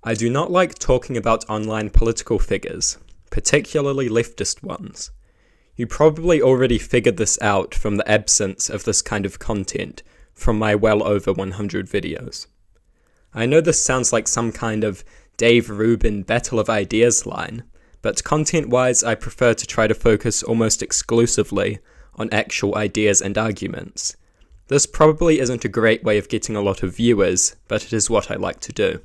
I do not like talking about online political figures, particularly leftist ones. You probably already figured this out from the absence of this kind of content from my well over 100 videos. I know this sounds like some kind of Dave Rubin Battle of Ideas line, but content-wise I prefer to try to focus almost exclusively on actual ideas and arguments. This probably isn't a great way of getting a lot of viewers, but it is what I like to do.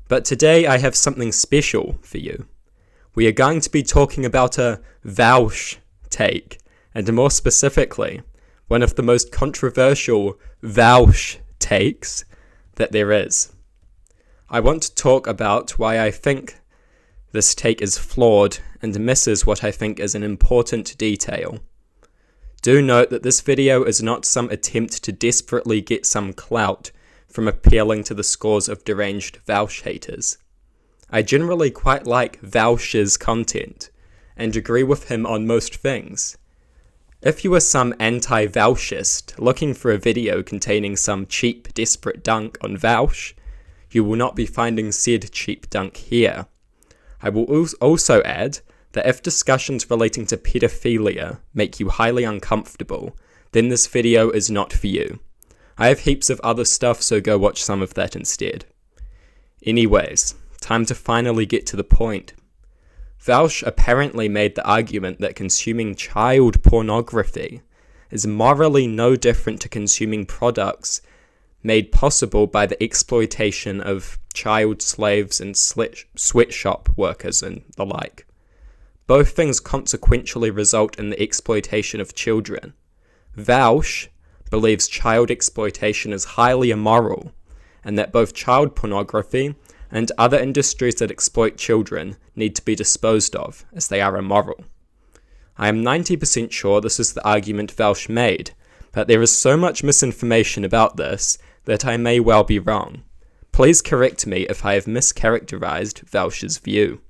But today I have something special for you. We are going to be talking about a Vaush take, and more specifically, one of the most controversial Vaush takes that there is. I want to talk about why I think this take is flawed and misses what I think is an important detail. Do note that this video is not some attempt to desperately get some clout from appealing to the scores of deranged Vaush haters. I generally quite like Vaush's content, and agree with him on most things. If you are some anti-Vaushist looking for a video containing some cheap, desperate dunk on Vaush, you will not be finding said cheap dunk here. I will also add that if discussions relating to pedophilia make you highly uncomfortable, then this video is not for you. I have heaps of other stuff, so go watch some of that instead. Anyways, time to finally get to the point. Vaush apparently made the argument that consuming child pornography is morally no different to consuming products made possible by the exploitation of child slaves and sweatshop workers and the like. Both things consequentially result in the exploitation of children. Vaush believes child exploitation is highly immoral, and that both child pornography and other industries that exploit children need to be disposed of, as they are immoral. I am 90% sure this is the argument Vaush made, but there is so much misinformation about this that I may well be wrong. Please correct me if I have mischaracterized Vaush's view.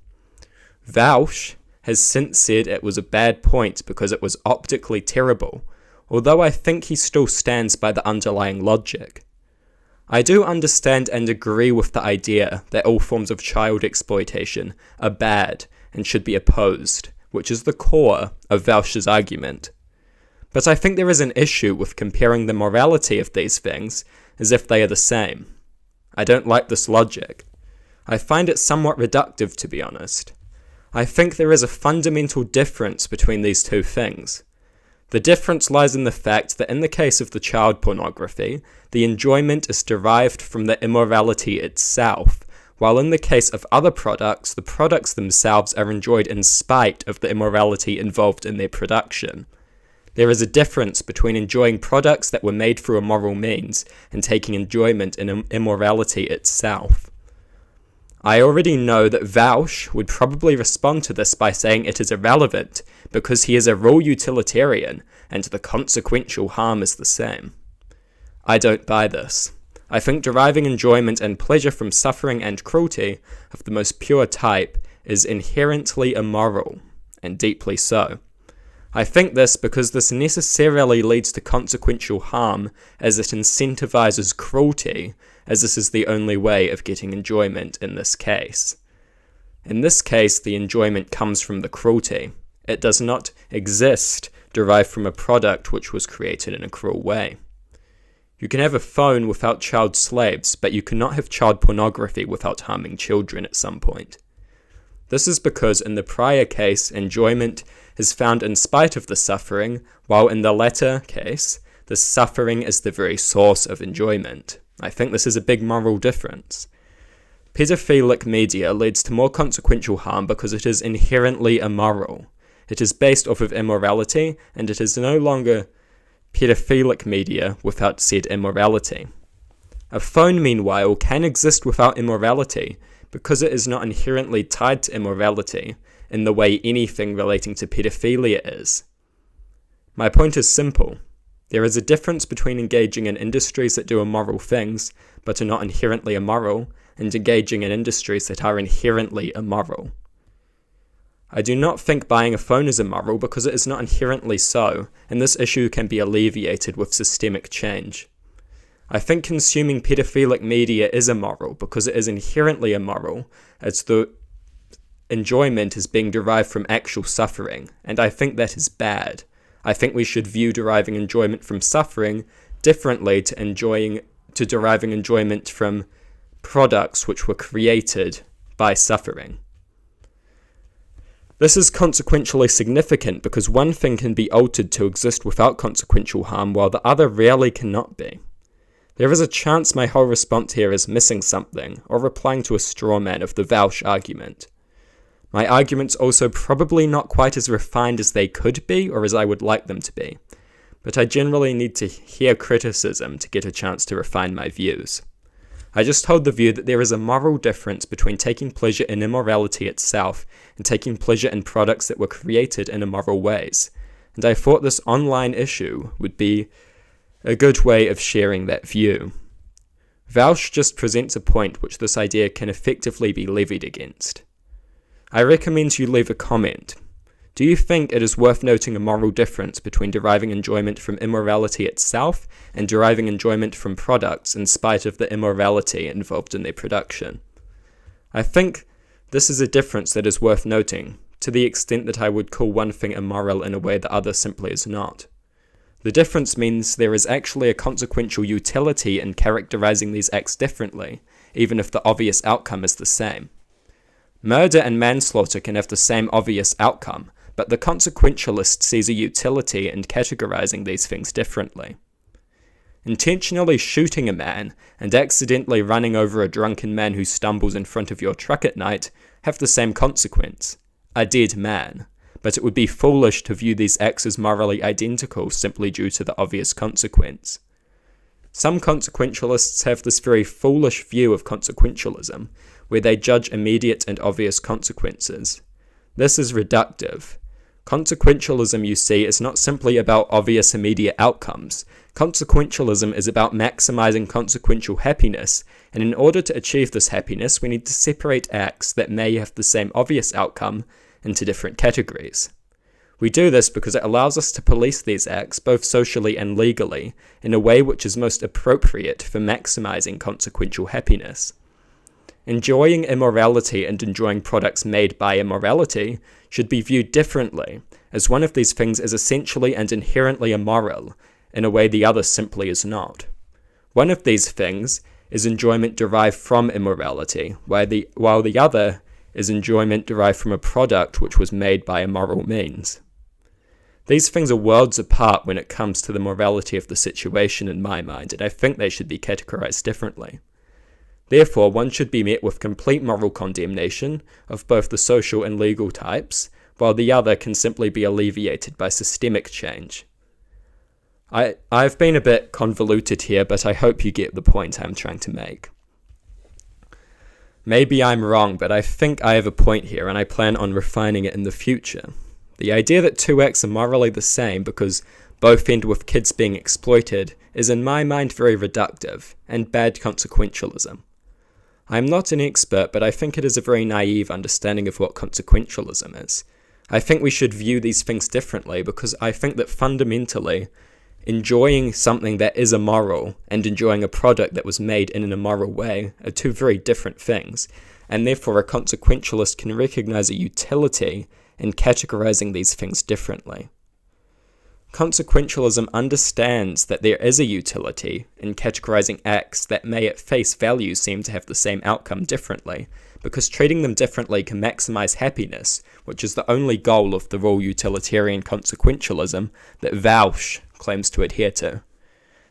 Vaush has since said it was a bad point because it was optically terrible, although I think he still stands by the underlying logic. I do understand and agree with the idea that all forms of child exploitation are bad and should be opposed, which is the core of Vaush's argument. But I think there is an issue with comparing the morality of these things as if they are the same. I don't like this logic. I find it somewhat reductive, to be honest. I think there is a fundamental difference between these two things. The difference lies in the fact that in the case of the child pornography, the enjoyment is derived from the immorality itself, while in the case of other products, the products themselves are enjoyed in spite of the immorality involved in their production. There is a difference between enjoying products that were made through immoral means and taking enjoyment in immorality itself. I already know that Vaush would probably respond to this by saying it is irrelevant because he is a raw utilitarian and the consequential harm is the same. I don't buy this. I think deriving enjoyment and pleasure from suffering and cruelty of the most pure type is inherently immoral, and deeply so. I think this because this necessarily leads to consequential harm as it incentivizes cruelty, as this is the only way of getting enjoyment in this case. In this case, the enjoyment comes from the cruelty. It does not exist derived from a product which was created in a cruel way. You can have a phone without child slaves, but you cannot have child pornography without harming children at some point. This is because in the prior case, enjoyment is found in spite of the suffering, while in the latter case, the suffering is the very source of enjoyment. I think this is a big moral difference. Pedophilic media leads to more consequential harm because it is inherently immoral. It is based off of immorality, and it is no longer pedophilic media without said immorality. A phone, meanwhile, can exist without immorality because it is not inherently tied to immorality in the way anything relating to pedophilia is. My point is simple. There is a difference between engaging in industries that do immoral things, but are not inherently immoral, and engaging in industries that are inherently immoral. I do not think buying a phone is immoral because it is not inherently so, and this issue can be alleviated with systemic change. I think consuming pedophilic media is immoral because it is inherently immoral, as the enjoyment is being derived from actual suffering, and I think that is bad. I think we should view deriving enjoyment from suffering differently to deriving enjoyment from products which were created by suffering. This is consequentially significant because one thing can be altered to exist without consequential harm while the other rarely cannot be. There is a chance my whole response here is missing something, or replying to a straw man of the Vaush argument. My argument's also probably not quite as refined as they could be or as I would like them to be, but I generally need to hear criticism to get a chance to refine my views. I just hold the view that there is a moral difference between taking pleasure in immorality itself and taking pleasure in products that were created in immoral ways, and I thought this online issue would be a good way of sharing that view. Vaush just presents a point which this idea can effectively be levied against. I recommend you leave a comment. Do you think it is worth noting a moral difference between deriving enjoyment from immorality itself and deriving enjoyment from products in spite of the immorality involved in their production? I think this is a difference that is worth noting, to the extent that I would call one thing immoral in a way the other simply is not. The difference means there is actually a consequential utility in characterizing these acts differently, even if the obvious outcome is the same. Murder and manslaughter can have the same obvious outcome, but the consequentialist sees a utility in categorizing these things differently. Intentionally shooting a man and accidentally running over a drunken man who stumbles in front of your truck at night have the same consequence, a dead man, but it would be foolish to view these acts as morally identical simply due to the obvious consequence. Some consequentialists have this very foolish view of consequentialism, where they judge immediate and obvious consequences. This is reductive. Consequentialism, you see, is not simply about obvious immediate outcomes. Consequentialism is about maximizing consequential happiness, and in order to achieve this happiness, we need to separate acts that may have the same obvious outcome into different categories. We do this because it allows us to police these acts, both socially and legally, in a way which is most appropriate for maximizing consequential happiness. Enjoying immorality and enjoying products made by immorality should be viewed differently, as one of these things is essentially and inherently immoral, in a way the other simply is not. One of these things is enjoyment derived from immorality, while the other is enjoyment derived from a product which was made by immoral means. These things are worlds apart when it comes to the morality of the situation in my mind, and I think they should be categorized differently. Therefore, one should be met with complete moral condemnation of both the social and legal types, while the other can simply be alleviated by systemic change. I've been a bit convoluted here, but I hope you get the point I'm trying to make. Maybe I'm wrong, but I think I have a point here, and I plan on refining it in the future. The idea that two acts are morally the same because both end with kids being exploited is in my mind very reductive, and bad consequentialism. I am not an expert, but I think it is a very naive understanding of what consequentialism is. I think we should view these things differently because I think that fundamentally, enjoying something that is immoral and enjoying a product that was made in an immoral way are two very different things, and therefore a consequentialist can recognize a utility in categorizing these things differently. Consequentialism understands that there is a utility in categorizing acts that may at face value seem to have the same outcome differently, because treating them differently can maximize happiness, which is the only goal of the raw utilitarian consequentialism that Vaush claims to adhere to.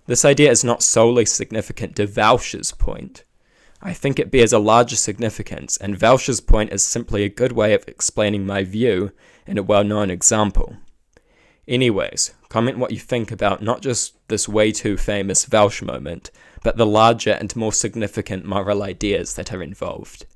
This idea is not solely significant to Vaush's point. I think it bears a larger significance, and Vaush's point is simply a good way of explaining my view in a well-known example. Anyways, comment what you think about not just this way too famous Vaush moment, but the larger and more significant moral ideas that are involved.